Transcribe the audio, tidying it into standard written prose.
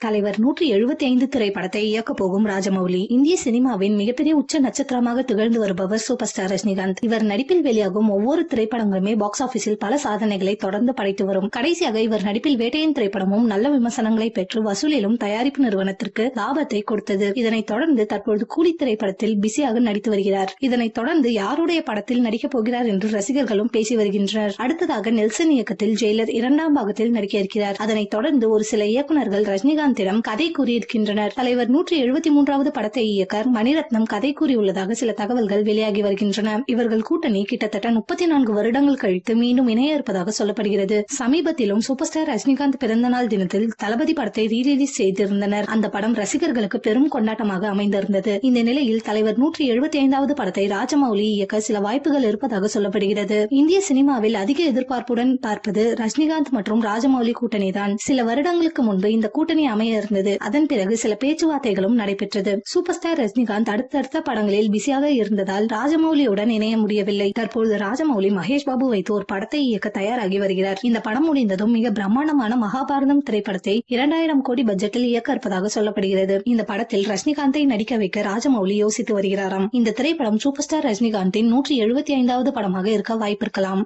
தலைவர் 175 திரைப்படத்தை இயக்கப் போகும் ராஜமௌலி. இந்திய சினிமாவின் மிகப்பெரிய உச்ச நட்சத்திரமாக திகழ்ந்து வருபவர் சூப்பர் ஸ்டார் ரஜினிகாந்த். இவர் நடிப்பில் வெளியாகும் ஒவ்வொரு திரைப்படங்களுமே பாக்ஸ் ஆபீஸில் பல சாதனைகளை தொடர்ந்து படைத்து வரும். கடைசியாக இவர் நடிப்பில் வேட்டையின் திரைப்படமும் நல்ல விமர்சனங்களை பெற்று வசூலிலும் தயாரிப்பு நிறுவனத்திற்கு லாபத்தை கொடுத்தது. இதனைத் தொடர்ந்து தற்பொழுது கூலி திரைப்படத்தில் பிஸியாக நடித்து வருகிறார். இதனைத் தொடர்ந்து யாருடைய படத்தில் நடிக்கப் போகிறார் என்று ரசிகர்களும் பேசி வருகின்றனர். அடுத்ததாக நெல்சன் இயக்கத்தில் ஜெயிலர் 2ஆம் பாகத்தில் நடிக்க இருக்கிறார். அதனைத் தொடர்ந்து ஒரு சில இயக்குநர்கள் ரஜினிகாந்த் கதை கூறியிருக்கின்றனர். தலைவர் 173வது படத்தை இயக்க மணிரத்னம் கதை கூறியுள்ளதாக சில தகவல்கள் வெளியாகி வருகின்றன. இவர்கள் கூட்டணி கிட்டத்தட்ட 34 வருடங்கள் கழித்து மீண்டும் இணைய இருப்பதாக சொல்லப்படுகிறது. சமீபத்திலும் சூப்பர் ஸ்டார் ரஜினிகாந்த் பிறந்தநாள் தினத்தில் தளபதி படத்தை ரீரிலீஸ் செய்திருந்தனர். அந்த படம் ரசிகர்களுக்கு பெரும் கொண்டாட்டமாக அமைந்திருந்தது. இந்த நிலையில் தலைவர் 175வது படத்தை ராஜமௌலி இயக்க சில வாய்ப்புகள் இருப்பதாக சொல்லப்படுகிறது. இந்திய சினிமாவில் அதிக எதிர்பார்ப்புடன் பார்ப்பது ரஜினிகாந்த் மற்றும் ராஜமௌலி கூட்டணிதான். சில வருடங்களுக்கு முன்பு இந்த கூட்டணி அமைய இருந்தது. அதன் பிறகு சில பேச்சுவார்த்தைகளும் நடைபெற்றது. சூப்பர் ஸ்டார் ரஜினிகாந்த் அடுத்தடுத்த படங்களில் பிஸியாக இருந்ததால் ராஜமௌலியுடன் இணைய முடியவில்லை. தற்பொழுது ராஜமௌலி மகேஷ் பாபு வைத்து ஒரு படத்தை இயக்க தயாராகி வருகிறார். இந்த படம் முடிந்ததும் மிக பிரம்மாண்டமான மகாபாரதம் திரைப்படத்தை 2000 கோடி பட்ஜெட்டில் இயக்க இருப்பதாக சொல்லப்படுகிறது. இந்த படத்தில் ரஜினிகாந்தை நடிக்க வைக்க ராஜமௌலி யோசித்து வருகிறாராம். இந்த திரைப்படம் சூப்பர் ஸ்டார் ரஜினிகாந்தின் 175வது படமாக இருக்க வாய்ப்பிருக்கலாம்.